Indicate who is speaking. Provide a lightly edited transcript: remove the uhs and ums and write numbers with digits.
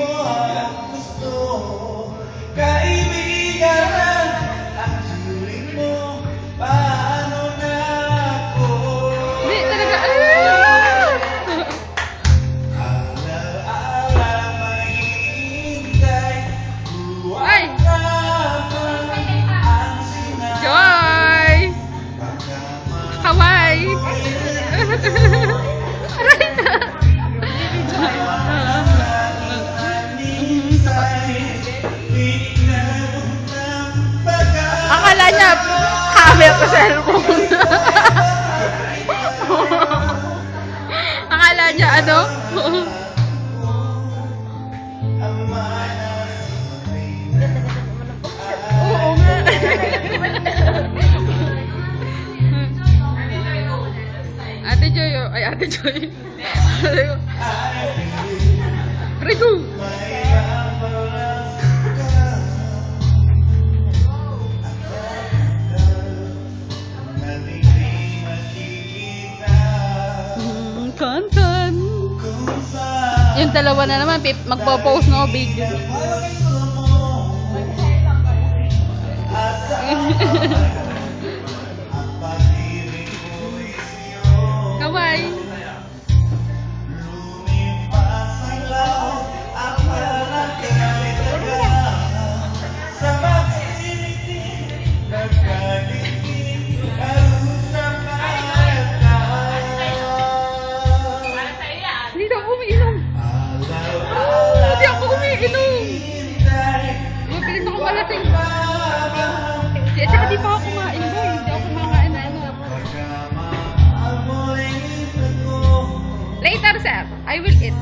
Speaker 1: mo ang gusto. Kaibigan, ang turing mo, paano na ako?
Speaker 2: Hindi talaga.
Speaker 1: Alaala, mahihintay,
Speaker 2: Ay!
Speaker 1: buwan naman ang sinabi.
Speaker 2: Joy! Kaway! Aray na! Akala niya, camera sa cellphone. Akala niya, ano? Oo nga. Ate Joy, oh. Ay, Ate Joy. Rico! Kantan. Yung dalawa na naman, magpo-post no video. Kaway. Hindi na ako umiinom. Hindi ako umiinom. Mabilis ako malating. At saka di pa ako kumain, boy. Hindi ako kumakain na ano. Later, sir. I will eat.